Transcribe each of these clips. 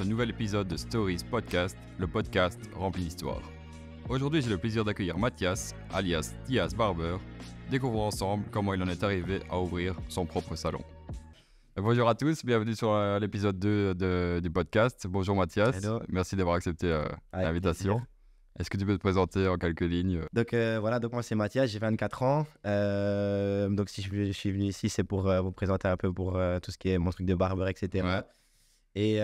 ce nouvel épisode de Stories Podcast, le podcast rempli d'histoire. Aujourd'hui, j'ai le plaisir d'accueillir Mathias, alias Thias Barber. Découvrons ensemble comment il en est arrivé à ouvrir son propre salon. Bonjour à tous, bienvenue sur l'épisode 2 du podcast. Bonjour Mathias, Hello. Merci d'avoir accepté l'invitation. Plaisir. Est-ce que tu peux te présenter en quelques lignes? Donc donc moi c'est Mathias, j'ai 24 ans. Donc si je suis venu ici, c'est pour vous présenter un peu pour tout ce qui est mon truc de barbeur, etc. Ouais. Et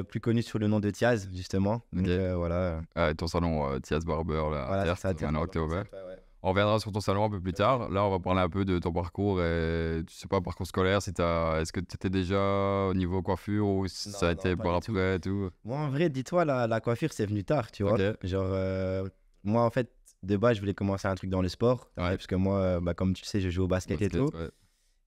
plus connu sous le nom de Thias, justement. Donc Ok. voilà. Ton salon Thias Barber, là, Voilà, à c'est ça, Tertre, Thias maintenant Barber, que t'es ouvert. c'est ça, ouais. On reviendra sur ton salon un peu plus tard. Là, on va parler un peu de ton parcours et, tu sais pas, parcours scolaire. Est-ce que tu étais déjà au niveau coiffure ou ça a Non, été pas par du tout. après et tout? Moi en vrai, dis-toi, la coiffure c'est venu tard, tu vois. Ok. Genre, moi en fait, de base, je voulais commencer un truc dans le sport. Ouais. Parce que moi, comme tu sais, je joue au basket et tout. Ouais.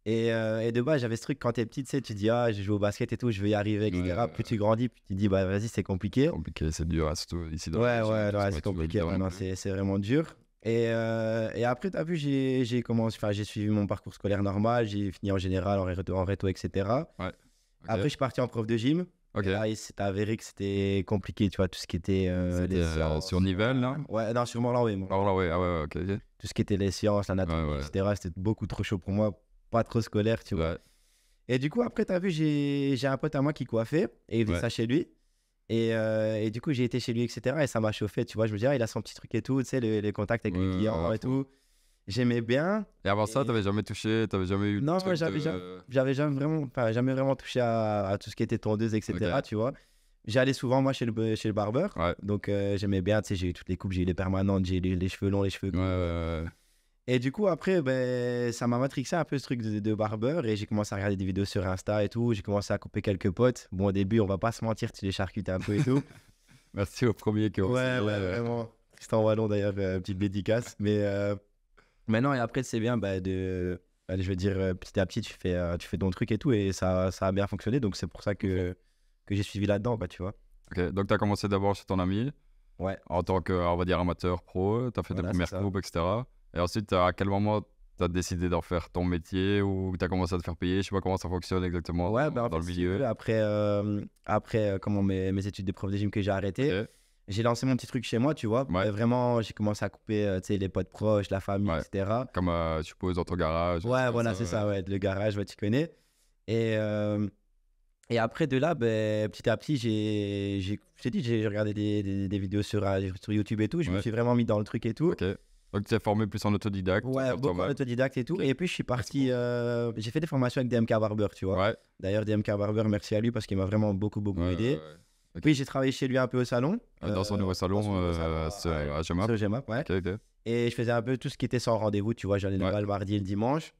Et de base, j'avais ce truc quand t'es petit, tu sais, tu dis, ah, je joue au basket et tout, je vais y arriver, etc. Ouais. Plus tu grandis, plus tu dis, bah vas-y, c'est compliqué. Compliqué, c'est dur, surtout ici dans Ouais, la région, ouais, pas c'est toujours compliqué. évident Ouais, non non, plus. c'est vraiment dur. Et après, t'as vu, j'ai commencé, enfin, j'ai suivi mon parcours scolaire normal, j'ai fini en général, en réto, etc. Ouais. Ok. Après, je suis parti en prof de gym. Ok. Et là, il s'est avéré que c'était compliqué, tu vois, tout ce qui était C'était les sciences. sur Nivelles, là? Ouais, non, sur Morlan, oui. Alors là, ouais, ah ouais, ok. Tout ce qui était les sciences, l'anatomie, Ouais. etc. C'était beaucoup trop chaud pour moi, pas trop scolaire, tu vois. Ouais. Et du coup, après, t'as vu, j'ai un pote à moi qui coiffait et il faisait Ouais. ça chez lui. Et du coup, j'ai été chez lui, etc. Et ça m'a chauffé, tu vois. Je me disais, il a son petit truc et tout, tu sais, les contacts avec les clients et tout. J'aimais bien. Et avant ça, Et- t'avais jamais touché, t'avais jamais eu Non, de truc j'avais jamais vraiment touché à tout ce qui était tondeuse, etc. Ok. Tu vois. J'allais souvent, moi, chez le barbeur. Ouais. Donc, j'aimais bien, tu sais, j'ai eu toutes les coupes, j'ai eu les permanentes, j'ai eu les cheveux longs, les cheveux courts. Ouais. Et du coup, après, ça m'a matrixé un peu ce truc de barbeur et j'ai commencé à regarder des vidéos sur Insta et tout. J'ai commencé à couper quelques potes. Bon, au début, on va pas se mentir, tu les charcutes un peu et tout. Merci au premier qui ont Ouais, vraiment. Tristan Wallon, d'ailleurs, petite dédicace. Mais maintenant, et après, c'est bien, je veux dire, petit à petit, tu fais ton truc et tout et ça a bien fonctionné. Donc, c'est pour ça que j'ai suivi là-dedans, quoi, tu vois. Ok, donc tu as commencé d'abord chez ton ami Ouais. en tant que, on va dire, amateur pro, tu as fait tes Voilà, premières c'est ça. coupes, etc. Et ensuite, à quel moment tu as décidé d'en faire ton métier ou tu as commencé à te faire payer? Je sais pas comment ça fonctionne exactement Ouais, dans en le fait, si tu veux, milieu. après comment mes études de prof de gym que j'ai arrêtées, Ok. j'ai lancé mon petit truc chez moi, tu vois. Ouais. Et vraiment, j'ai commencé à couper, tu sais, les potes proches, la famille, Ouais. etc. Comme, je suppose, dans ton garage. Ouais, comme voilà, c'est ça, ouais, le garage, ouais, tu connais. Et après, de là, petit à petit, je t'ai dit, j'ai regardé des vidéos sur YouTube et tout. Je me Ouais. suis vraiment mis dans le truc et tout. Ok. Donc tu t'es formé plus en autodidacte. Ouais, par beaucoup en toi-même. autodidacte et tout. Ok. Et puis, je suis parti, j'ai fait des formations avec DMK Barber, tu vois. Ouais. D'ailleurs, DMK Barber, merci à lui parce qu'il m'a vraiment beaucoup aidé. Ok. Puis, j'ai travaillé chez lui un peu au salon. Dans son nouveau salon, c'est à Gemap. Sur Gemap, ouais. Ok. Et je faisais un peu tout ce qui était sans rendez-vous, tu vois. J'allais là-bas le mardi et le dimanche.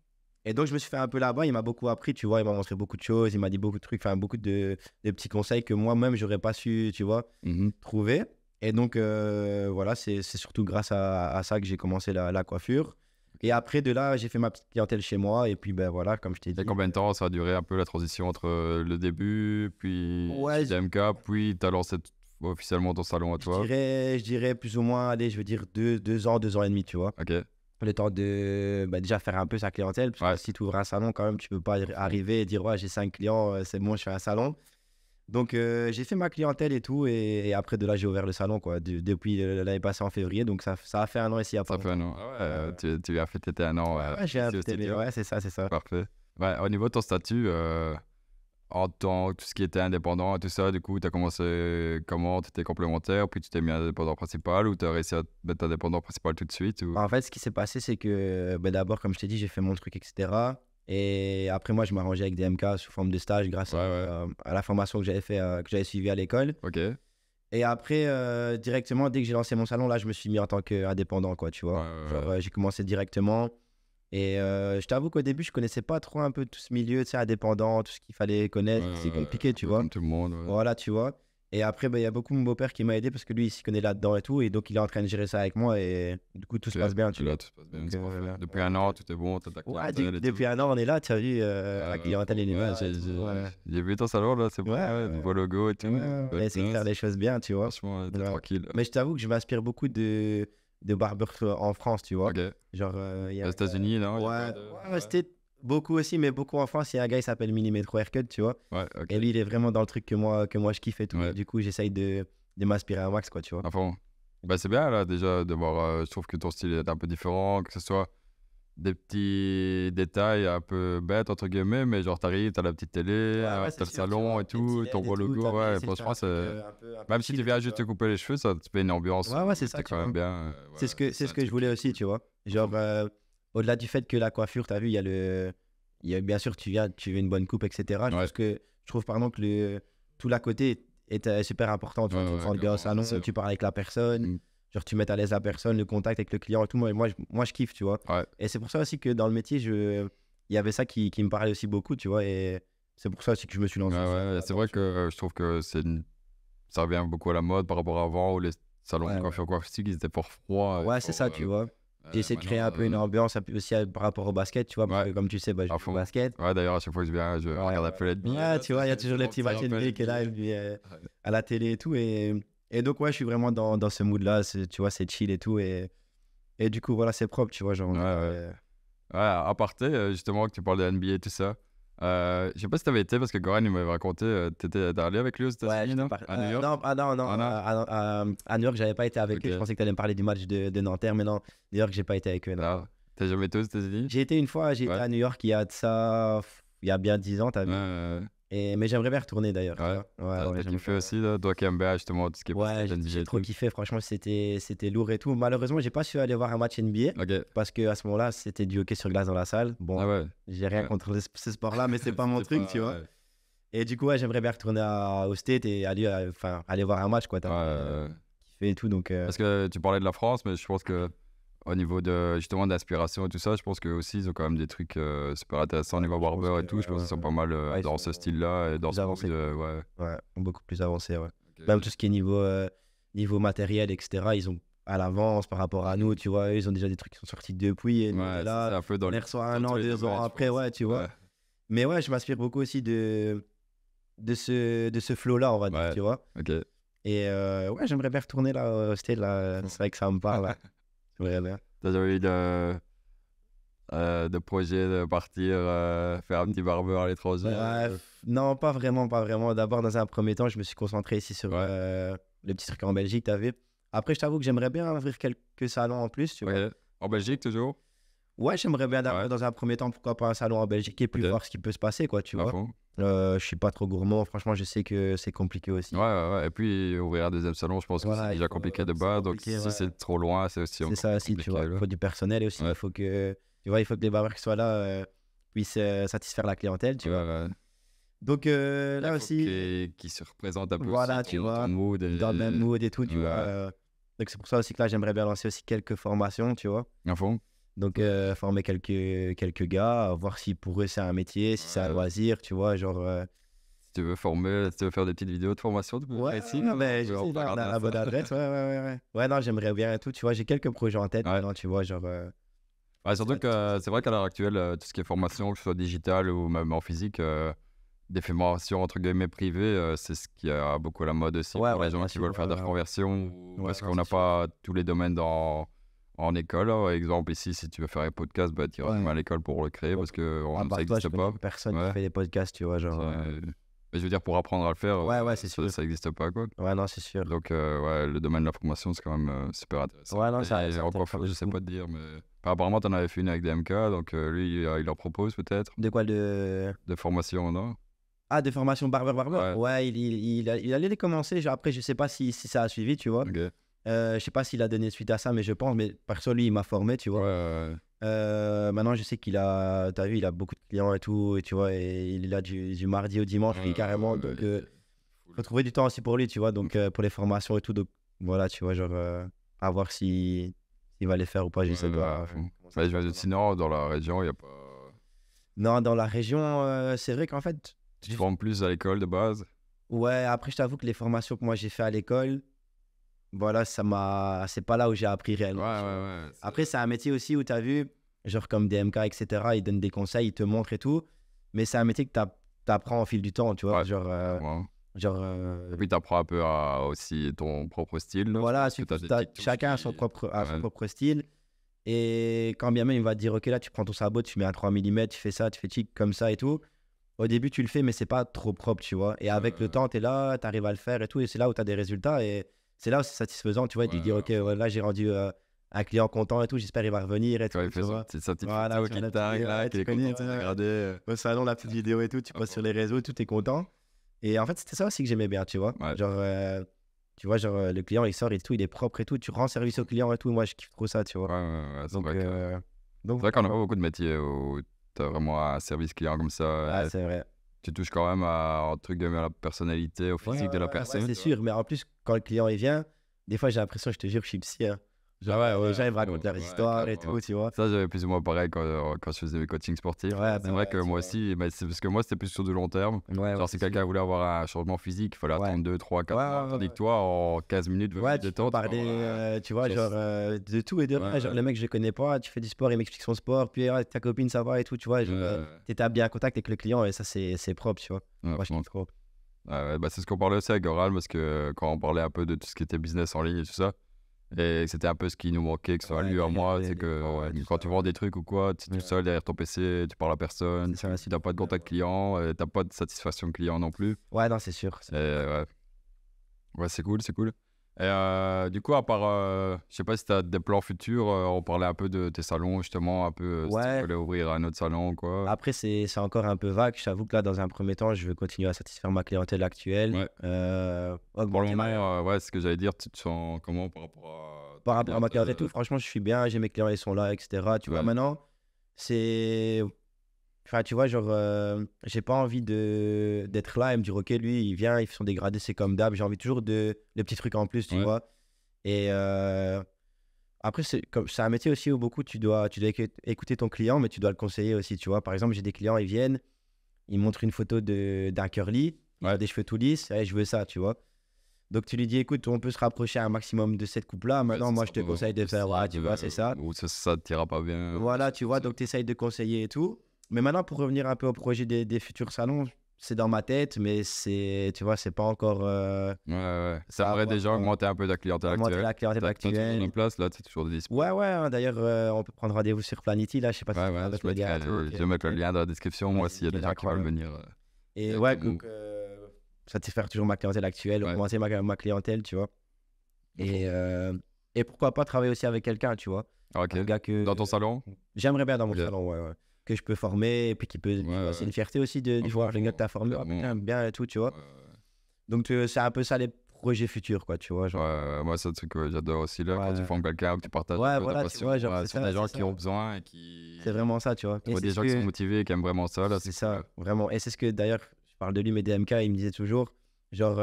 Et donc, je me suis fait un peu là-bas. Il m'a beaucoup appris, tu vois. Il m'a montré beaucoup de choses. Il m'a dit beaucoup de trucs, enfin, beaucoup de petits conseils que moi-même, j'aurais pas su, tu vois, Mhm. trouver. Et donc, voilà, c'est surtout grâce à ça que j'ai commencé la coiffure. Et après, de là, j'ai fait ma petite clientèle chez moi. Et puis, voilà, comme je t'ai dit. Et combien de temps ça a duré un peu la transition entre le début, puis Ouais, chez DMK, puis tu as lancé officiellement ton salon à toi? Je dirais plus ou moins, allez, je veux dire 2 ans, 2 ans et demi, tu vois. Ok. Le temps de déjà faire un peu sa clientèle. Parce Ouais. que si tu ouvres un salon, quand même, tu peux pas arriver et dire, ouais, j'ai 5 clients, c'est bon, je fais un salon. Donc, j'ai fait ma clientèle et tout. Et après, de là, j'ai ouvert le salon, quoi, depuis l'année passée en février. Donc, ça a fait un an ici à Ça fait un an. Ah ouais, tu as fêté un an. Ouais, j'ai un ici au petit studio. ouais, c'est ça. Parfait. Ouais, au niveau de ton statut, en tant que tout ce qui était indépendant et tout ça, du coup, tu as commencé comment? Tu étais complémentaire, puis tu t'es mis indépendant principal ou tu as réussi à te mettre indépendant principal tout de suite ou... En fait, ce qui s'est passé, c'est que d'abord, comme je t'ai dit, j'ai fait mon truc, etc. Et après, moi, je m'arrangeais avec DMK sous forme de stage grâce à la formation que j'avais fait, que j'avais suivie à l'école. Ok. Et après, directement, dès que j'ai lancé mon salon, là, je me suis mis en tant qu'indépendant, quoi, tu vois. Genre, j'ai commencé directement. Et je t'avoue qu'au début, je connaissais pas trop un peu tout ce milieu, tu sais, indépendant, tout ce qu'il fallait connaître. C'est compliqué, tu vois. Comme tout le monde. Ouais. Voilà, tu vois. Et après, il y a beaucoup mon beau-père qui m'a aidé parce que lui, il s'y connaît là-dedans et tout. Et donc, il est en train de gérer ça avec moi. Et du coup, tout se passe bien, tu vois. Tout se passe bien. Donc, c'est parfait. voilà. Depuis un an, tout est bon. T'as ta Ouais, clientèle et depuis tout. un an, on est là, tu as vu, la clientèle est Ouais, là. j'ai vu ton salon là, c'est bon. Ouais. Beau logo et tout. On essaie de faire les choses bien, tu vois. Franchement, t'es Ouais. tranquille. Mais je t'avoue que je m'inspire beaucoup de barbeurs en France, tu vois. Ok. Genre, Aux États-Unis, non? Ouais, y a pas de- ouais, Beaucoup aussi, mais beaucoup en France. Il y a un gars, il s'appelle Millimetro Haircut, tu vois. Ouais, ok. Et lui, il est vraiment dans le truc que moi je kiffe et tout. Ouais. Du coup, j'essaye de m'inspirer un max, quoi, tu vois. À fond. Bah, c'est bien, là, déjà, de voir. Je trouve que ton style est un peu différent, que ce soit des petits détails un peu bêtes, entre guillemets, mais genre, t'arrives, t'as la petite télé, Ouais, t'as le c'est sûr, tu salon vois, et tout, ton gros logo. Ouais, franchement, même si tu viens juste te couper les cheveux, ça te fait une ambiance. Ouais, c'est ça, c'est tu quand même vois. bien. C'est ce que je voulais aussi, tu vois. Genre, au-delà du fait que la coiffure, t'as vu, il y a bien sûr, tu veux une bonne coupe, etc. Je trouve, pardon, que tout l'à côté est super important. Tu vois, tu te sens bien au salon, tu parles avec la personne, genre, tu mets à l'aise la personne, le contact avec le client et tout. Moi, je kiffe, tu vois. Ouais. Et c'est pour ça aussi que dans le métier, il y avait ça qui me parlait aussi beaucoup, tu vois. Et c'est pour ça aussi que je me suis lancé. Ouais, c'est vrai que je trouve que ça revient beaucoup à la mode par rapport à avant où les salons de coiffure coiffistique, ils étaient fort froids. Ouais, c'est ça, tu vois. J'ai essayé de créer un peu une ambiance aussi par rapport au basket, tu vois, parce que comme tu sais, je joue au basket. Ouais, d'ailleurs, à chaque fois que je viens, je regarde un peu la NBA. Ouais, tu vois, il y a toujours les petits matchs NBA qui est là, à la télé et tout. Et donc, ouais, je suis vraiment dans ce mood-là, tu vois, c'est chill et tout. Et du coup, voilà, c'est propre, tu vois. Genre, ouais, à parté, justement, que tu parles de NBA et tout ça. Je sais pas si t'avais été, parce que Goran, il m'avait raconté, t'es allé avec lui aux États-Unis, non? À New York? Non, à New York, j'avais pas été avec eux. Je pensais que t'allais me parler du match de Nanterre, mais non, New York, j'ai pas été avec eux. Non. T'as jamais été aux États-Unis? J'ai été une fois, j'ai été à New York il y a bien 10 ans, t'as vu. Mais j'aimerais bien retourner d'ailleurs. T'as kiffé aussi, là, toi qui aimes bien justement tout ce qui est j'ai trop kiffé, franchement, c'était lourd et tout. Malheureusement, j'ai pas su aller voir un match NBA parce qu'à ce moment-là, c'était du hockey sur glace dans la salle. Bon, j'ai rien contre ce sport-là, mais c'est pas mon truc, tu vois. Et du coup, j'aimerais bien retourner au State et aller voir un match, quoi. Kiffé et tout, donc... Parce que tu parlais de la France, mais je pense que au niveau justement d'inspiration et tout ça, je pense que aussi ils ont quand même des trucs super intéressants au niveau barber et tout. Je pense qu'ils sont pas mal dans ce style-là et dans ce avancé. Beaucoup plus avancés, ouais. Même tout ce qui est niveau matériel, etc. Ils ont à l'avance par rapport à nous, tu vois. Ils ont déjà des trucs qui sont sortis depuis et là, un peu dans on les reçoit 1 an, 2 ans après, tu vois. Mais ouais, je m'inspire beaucoup aussi de ce flow-là, on va dire, tu vois. Et j'aimerais bien retourner là au Stade, là. C'est vrai que ça me parle, là. T'as jamais eu de projet de partir faire un petit barbeur à l'étranger? Non, pas vraiment. D'abord, dans un premier temps, je me suis concentré ici sur le petit truc en Belgique, t'as vu. Après, je t'avoue que j'aimerais bien ouvrir quelques salons en plus, tu vois. En Belgique, toujours? Ouais, j'aimerais bien dans un premier temps, pourquoi pas un salon en Belgique et puis voir ce qui peut se passer, quoi, tu vois. Je suis pas trop gourmand, franchement, je sais que c'est compliqué aussi. Et puis ouvrir un deuxième salon, je pense que c'est déjà compliqué de base, donc si c'est trop loin, c'est aussi ça aussi, tu vois. Il faut du personnel et aussi il faut que les barbeurs qui soient là puissent satisfaire la clientèle, tu vois. Donc là aussi qui se représentent un peu aussi, tu vois, mood dans le même mood et tout, tu vois. Donc c'est pour ça aussi que là j'aimerais bien lancer aussi quelques formations, tu vois. À fond. Donc former quelques gars, voir si pour eux c'est un métier, si c'est un loisir, tu vois, genre si tu veux faire des petites vidéos de formation, tu peux ici, on a la bonne adresse. Ouais, non, j'aimerais bien et tout, tu vois, j'ai quelques projets en tête maintenant, tu vois, genre surtout que c'est vrai qu'à l'heure actuelle, tout ce qui est formation, que ce soit digital ou même en physique, des formations entre guillemets privées, c'est ce qui a beaucoup la mode aussi pour les gens qui veulent faire des reconversions parce qu'on n'a pas tous les domaines en école. Par exemple, ici, si tu veux faire un podcast, tu iras à l'école pour le créer parce que ça n'existe pas. Personne qui fait des podcasts, tu vois, genre... Mais je veux dire, pour apprendre à le faire, c'est sûr. Ça n'existe pas, quoi. Ouais, non, c'est sûr. Donc, le domaine de la formation, c'est quand même super intéressant. Ouais, non, je sais pas te dire, mais apparemment, tu en avais fait une avec DMK, donc lui, il leur propose peut-être. De quoi de formation, non? Ah, de formation barbeur. Ouais, il allait les commencer. Après, je sais pas si ça a suivi, tu vois. Je sais pas s'il a donné suite à ça, mais je pense. Mais perso, lui, il m'a formé, tu vois. Maintenant, je sais t'as vu, il a beaucoup de clients et tout, et tu vois, et il est là du mardi au dimanche, carrément. Donc, faut trouver du temps aussi pour lui, tu vois. Donc, pour les formations et tout, donc voilà, tu vois, genre, à voir s'il va les faire ou pas, je sais pas. Sinon, dans la région, il n'y a pas. Non, dans la région, c'est vrai qu'en fait. Tu te formes plus à l'école de base? Ouais, après, je t'avoue que les formations que moi j'ai fait à l'école, voilà, c'est pas là où j'ai appris réellement. Après, c'est un métier aussi où tu as vu, genre comme DMK, etc., ils donnent des conseils, ils te montrent et tout, mais c'est un métier que tu apprends au fil du temps, tu vois. Puis tu apprends un peu aussi ton propre style. Voilà, chacun a son propre style. Et quand bien même, il va te dire, OK, là, tu prends ton sabot, tu mets un 3 mm, tu fais ça, tu fais tic comme ça et tout. Au début, tu le fais, mais c'est pas trop propre, tu vois. Et avec le temps, tu es là, tu arrives à le faire et tout. Et c'est là où tu as des résultats. Et c'est là où c'est satisfaisant, tu vois. Et tu te dis, OK, là, j'ai rendu un client content et tout. J'espère qu'il va revenir et tout. Il fait sa petite voilà, photo qui tag, là, qui est content de regarder. Au salon, la petite vidéo et tout, tu postes sur les réseaux, tout est content. Et en fait, c'était ça aussi que j'aimais bien, tu vois. Genre, tu vois, genre, le client, il sort et tout, il est propre et tout. Tu rends service au client et tout. Moi, je kiffe trop ça, tu vois. C'est vrai qu'on n'a pas beaucoup de métiers où tu as vraiment un service client comme ça. C'est vrai. Tu touches quand même à la personnalité, au physique de la personne. C'est sûr, mais en plus, quand le client il vient, des fois j'ai l'impression, je te jure, je suis psy. Hein. Genre, les gens ils me racontent leur histoire et tout, tu vois. Ça, j'avais plus ou moins pareil quand je faisais mes coachings sportifs. C'est vrai que moi aussi, c'est parce que moi c'était plus sur du long terme. Genre, si quelqu'un voulait avoir un changement physique, il fallait attendre 2, 3, 4 mois. Tandis que toi, en 15 minutes, 20 minutes de temps, parler, tu vois, genre de tout et de rien. Genre, le mec, je le connais pas, tu fais du sport, il m'explique son sport, puis ta copine, ça va et tout, tu vois. T'étais bien en contact avec le client et ça, c'est propre, tu vois. Moi, je kiffe trop. C'est ce qu'on parlait aussi avec Goral, parce que quand on parlait un peu de tout ce qui était business en ligne et tout ça, et c'était un peu ce qui nous manquait, que ce soit lui ou moi, c'est que quand tu vends des trucs ou quoi, tu es tout seul derrière ton PC, tu parles à personne, si tu n'as pas de contact client, tu n'as pas de satisfaction client non plus. Ouais, non, c'est sûr. Ouais, c'est cool, c'est cool. Et du coup, à part, je sais pas si tu as des plans futurs, on parlait un peu de tes salons, justement, un peu si tu voulais ouvrir un autre salon ou quoi. Après, c'est encore un peu vague. J'avoue que là, dans un premier temps, je veux continuer à satisfaire ma clientèle actuelle. Pour le moment, ce que j'allais dire, tu te sens comment par rapport à ma clientèle et tout? Franchement, je suis bien, j'ai mes clients, ils sont là, etc. Tu vois, maintenant, c'est... Enfin, tu vois, genre, j'ai pas envie d'être là et me dire, OK, lui, il vient, ils sont dégradés, c'est comme d'hab. J'ai envie toujours de les petits trucs en plus, tu vois. Et après, c'est un métier aussi où beaucoup, tu dois écouter ton client, mais tu dois le conseiller aussi, tu vois. Par exemple, j'ai des clients, ils viennent, ils montrent une photo d'un curly, il a des cheveux tout lisses, je veux ça, tu vois. Donc, tu lui dis, écoute, on peut se rapprocher un maximum de cette coupe-là. Maintenant, moi, je te conseille de faire, tu vois, c'est ça. Ou ça ne t'ira pas bien. Voilà, tu vois, donc tu essayes de conseiller et tout. Mais maintenant, pour revenir un peu au projet des futurs salons, c'est dans ma tête, mais tu vois, c'est pas encore... Ça aimerait déjà augmenter un peu ta clientèle actuelle. Augmenter la clientèle actuelle. En place, là, tu es toujours dispo. Ouais, d'ailleurs, on peut prendre rendez-vous sur Planity, là, je sais pas si je vais mettre le lien dans la description, moi, s'il y a des gens qui veulent venir. Et donc, satisfaire toujours ma clientèle actuelle, augmenter ma clientèle, tu vois. Et pourquoi pas travailler aussi avec quelqu'un, tu vois. Un gars dans ton salon? J'aimerais bien dans mon salon, ouais. Que je peux former et puis qui peut c'est une fierté aussi de voir le gars que tu as formé bien et tout, tu vois. Donc c'est un peu ça les projets futurs, quoi, tu vois, genre. Moi c'est un truc que j'adore aussi là, quand tu formes quelqu'un ou que tu partages ta passion, tu vois, genre, c'est des gens qui ont besoin et qui c'est vraiment ça, tu vois. Tu vois des gens qui sont motivés et qui aiment vraiment ça là, c'est ça vraiment. Et c'est ce que d'ailleurs je parle de lui, mais DMK il me disait toujours genre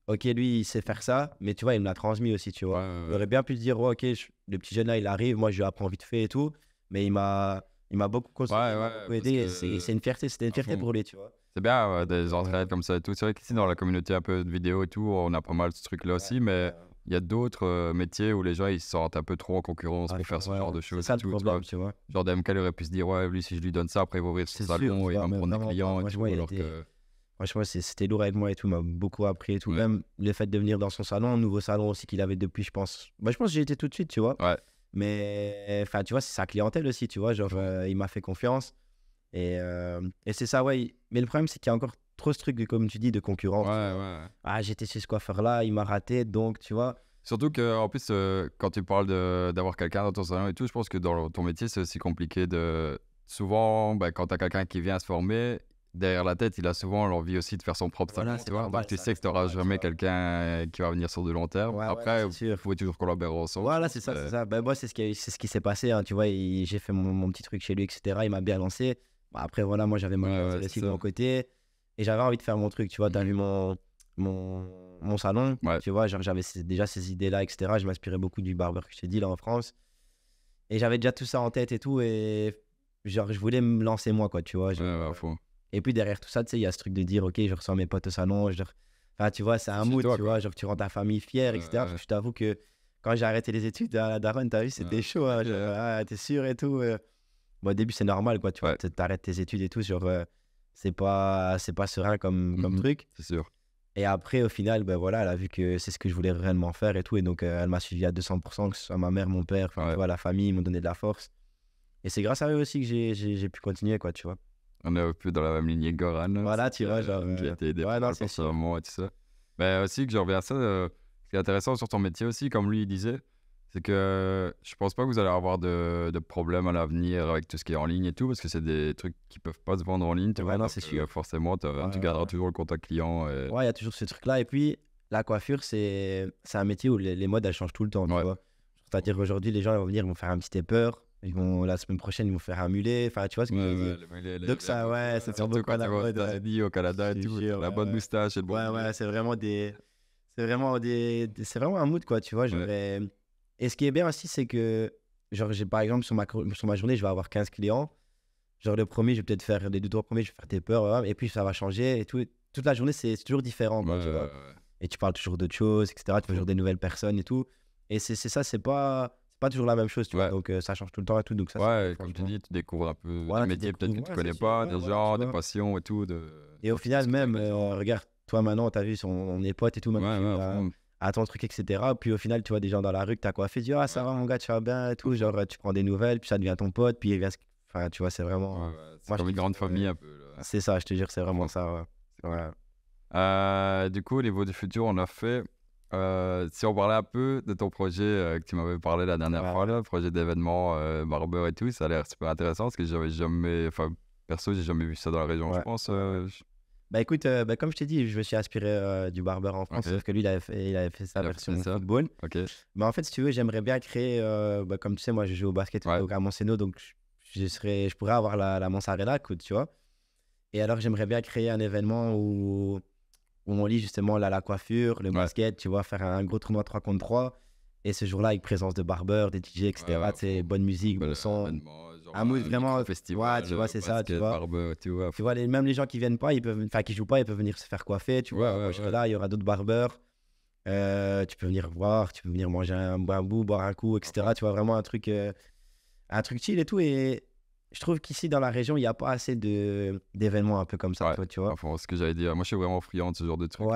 OK, lui il sait faire ça, mais tu vois il me l'a transmis aussi, tu vois. J'aurais bien pu se dire OK, le petit jeune là il arrive, moi je lui apprends vite fait et tout, mais il m'a beaucoup conseillé, beaucoup aidé. C'est une fierté, c'était une fierté pour lui, tu vois. C'est bien des entraides comme ça et tout. C'est vrai qu'ici, dans la communauté un peu de vidéo et tout, on a pas mal ce truc-là aussi, mais il y a d'autres métiers où les gens ils se sentent un peu trop en concurrence pour faire ce genre de choses. C'est ça le problème, tu vois. Genre DMK aurait pu se dire, lui, si je lui donne ça, après il va ouvrir son salon, il va me prendre des clients et tout. Franchement, c'était lourd avec moi et tout, il m'a beaucoup appris et tout. Même le fait de venir dans son salon, un nouveau salon aussi qu'il avait depuis, je pense que j'ai été tout de suite, tu vois. Mais enfin, tu vois, c'est sa clientèle aussi, tu vois. Genre, il m'a fait confiance. Et c'est ça, ouais. Mais le problème, c'est qu'il y a encore trop ce truc, comme tu dis, de concurrence. J'étais chez ce coiffeur-là, il m'a raté, donc, tu vois. Surtout qu'en plus, quand tu parles d'avoir quelqu'un dans ton salon et tout, je pense que dans ton métier, c'est aussi compliqué de... Souvent, quand tu as quelqu'un qui vient se former, derrière la tête, il a souvent l'envie aussi de faire son propre salon, tu vois. Donc, tu sais que tu n'auras jamais quelqu'un qui va venir sur de long terme. Après, vous pouvez toujours collaborer ensemble. Voilà, c'est ça. Moi, c'est ce qui s'est passé, hein, tu vois. J'ai fait mon petit truc chez lui, etc. Il m'a bien lancé. Après, voilà, moi, j'avais mon de mon côté. Et j'avais envie de faire mon truc, tu vois. T'as vu mon salon, tu vois. Genre, j'avais déjà ces idées-là, etc. Je m'inspirais beaucoup du barbeur que je t'ai dit, là, en France. Et j'avais déjà tout ça en tête et tout. Et genre, je voulais me lancer moi, quoi, tu vois. Et puis derrière tout ça, tu sais, il y a ce truc de dire, OK, je ressens mes potes au salon. Enfin, tu vois, c'est un mood, tu vois. Genre, tu rends ta famille fière, etc. Parce que je t'avoue que quand j'ai arrêté les études à la Daronne, t'as vu, c'était chaud. Hein, t'es sûr et tout. Bon, au début, c'est normal, quoi. Tu vois, t'arrêtes tes études et tout. Genre, c'est pas serein comme truc. C'est sûr. Et après, au final, ben voilà, elle a vu que c'est ce que je voulais réellement faire et tout. Et donc, elle m'a suivi à 200%, que ce soit ma mère, mon père, tu vois, la famille, ils m'ont donné de la force. Et c'est grâce à eux aussi que j'ai pu continuer, quoi, tu vois. On est un peu dans la même lignée que Goran. Voilà, tu vois, genre. J'ai été aidé ouais, non, pour ce moment et tout ça. Mais aussi que je reviens à ça, ce qui est intéressant sur ton métier aussi, comme lui il disait, c'est que je pense pas que vous allez avoir de problèmes à l'avenir avec tout ce qui est en ligne et tout, parce que c'est des trucs qui peuvent pas se vendre en ligne, tu vois. Non, c'est sûr. Forcément, tu garderas toujours le contact client. Et... Ouais, il y a toujours ce truc-là. Et puis, la coiffure, c'est un métier où les modes, elles changent tout le temps, tu vois. C'est-à-dire qu'aujourd'hui, les gens ils vont venir, ils vont faire un petit taper. La semaine prochaine, ils vont faire un mulet. Enfin, tu vois ce que je veux dire. Donc, ça fait beaucoup à la mode. Au Canada et tout. La bonne moustache et le bon. Ouais, c'est vraiment c'est vraiment un mood, quoi, tu vois. Et ce qui est bien aussi, c'est que, genre, par exemple, sur ma journée, je vais avoir 15 clients. Genre, le premier, je vais peut-être faire les 2-3 premiers, je vais faire tes peurs, et puis ça va changer et tout. Toute la journée, c'est toujours différent, quoi, tu vois. Et tu parles toujours d'autres choses, etc. Tu vois toujours des nouvelles personnes et tout. Et c'est ça, c'est pas toujours la même chose, tu vois. Donc, ça change tout le temps et tout. Donc, ça, comme tu dis, tu découvres un peu des métiers peut-être que tu connais pas, des gens, des passions et tout. Et au final, même, regarde, toi maintenant, t'as vu, on est potes et tout, maintenant, à ton truc, etc. Puis au final, tu vois des gens dans la rue que t'as coiffé, tu dis, ah, ça va, mon gars, tu vas bien et tout. Genre, tu prends des nouvelles, puis ça devient ton pote, puis il vient. Enfin, tu vois, c'est vraiment. C'est comme une grande famille un peu. C'est ça, je te jure, c'est vraiment ça. Du coup, au niveau du futur, on a fait. Si on parlait un peu de ton projet que tu m'avais parlé la dernière fois, le projet d'événement Barber et tout, ça a l'air super intéressant parce que j'avais jamais. Enfin, perso, j'ai jamais vu ça dans la région, je pense. Bah écoute, comme je t'ai dit, je me suis inspiré du Barber en France, parce que lui, il avait fait sa version football. Mais en fait, si tu veux, j'aimerais bien créer, comme tu sais, moi, je joue au basket à Montseno, donc je pourrais avoir la Mansarella, tu vois. Et alors, j'aimerais bien créer un événement où on lit justement la coiffure, le basket, tu vois, faire un gros tournoi 3 contre 3. Et ce jour-là, avec présence de barbeurs, des DJ, etc., bonne musique, bon son. Un mood vraiment festival, tu vois, c'est ça, tu vois. Tu vois, même les gens qui viennent pas, qui jouent pas, ils peuvent venir se faire coiffer, tu vois. Là, il y aura d'autres barbeurs. Tu peux venir voir, tu peux venir manger un bout, boire un coup, etc. Tu vois, vraiment un truc chill et tout. Et je trouve qu'ici, dans la région, il n'y a pas assez d'événements un peu comme ça, tu vois. Enfin, ce que j'allais dire, moi, je suis vraiment friand de ce genre de trucs.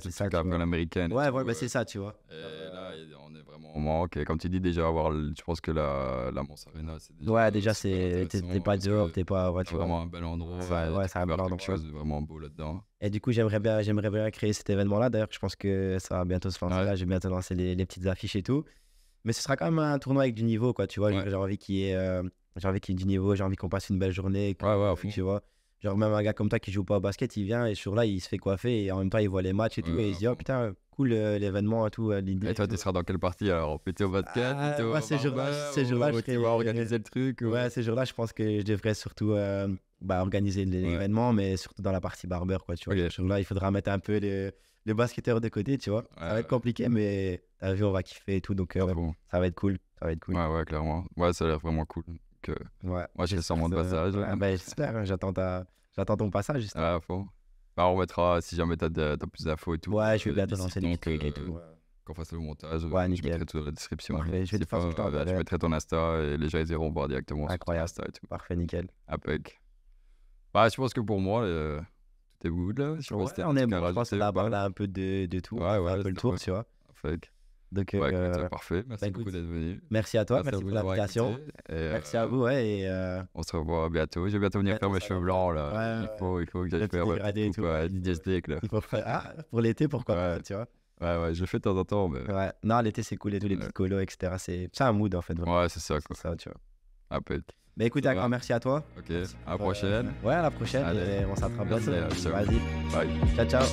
C'est ça. À l'américaine. C'est ça, tu vois. Et là, on est vraiment au manque. Et comme tu dis, déjà, je pense que la Mons Arena, c'est déjà. T'es pas dehors, t'es pas. C'est vraiment un bel endroit. C'est un bel endroit. Quelque chose de vraiment beau là-dedans. Et du coup, j'aimerais bien créer cet événement-là. D'ailleurs, je pense que ça va bientôt se lancer. Là, je vais bientôt lancer les petites affiches et tout. Mais ce sera quand même un tournoi avec du niveau, quoi, tu vois. J'ai envie qu'il y ait du niveau, j'ai envie qu'on passe une belle journée. Tu vois. Genre, même un gars comme toi qui joue pas au basket, il vient et ce jour-là, il se fait coiffer et en même temps, il voit les matchs et tout. Et il se dit, oh putain, cool l'événement et tout. Et toi, tu seras dans quelle partie alors? Plutôt au basket? Ces jours-là, tu vas organiser le truc? Ces jours-là, je pense que je devrais surtout organiser l'événement, mais surtout dans la partie barber, quoi, tu vois. Ce jour-là, il faudra mettre un peu les basketteurs de côté, tu vois. Ça va être compliqué, mais t'as vu, on va kiffer et tout, donc ça va être cool. Ouais, clairement. Ouais, ça a l'air vraiment cool. Moi, je suis sûrement de passage. J'espère, j'attends ton passage. On mettra, si jamais t'as plus d'infos et tout. Ouais, je vais bientôt lancer les trucs et tout. Qu'on fasse le montage, je mettrai tout dans la description. Parfait, je mettrai ton Insta et les gens ils iront voir directement sur ton Insta et tout. Parfait, nickel. Impec. Je pense que pour moi, tout est good là. On est bon, je pense qu'on a parlé un peu de tout. Un peu le tour, tu vois. Donc, parfait, merci beaucoup d'être venu. Merci à toi, merci pour l'invitation. Merci à vous, et on se revoit bientôt. Je vais bientôt venir faire mes cheveux blancs là. Il faut que j'aille faire DJ Steak là. Pour l'été, pourquoi pas, tu vois. Ouais, je le fais de temps en temps. Mais... Non, l'été c'est cool et tous les petits colos, etc. C'est un mood en fait. Vraiment. Ouais, c'est ça quoi. C'est ça, tu vois. Appel. Mais écoute, un grand merci à toi. Ok, à la prochaine. À la prochaine. Allez. Et on s'attrape bientôt. Vas-y. Bye. Ciao.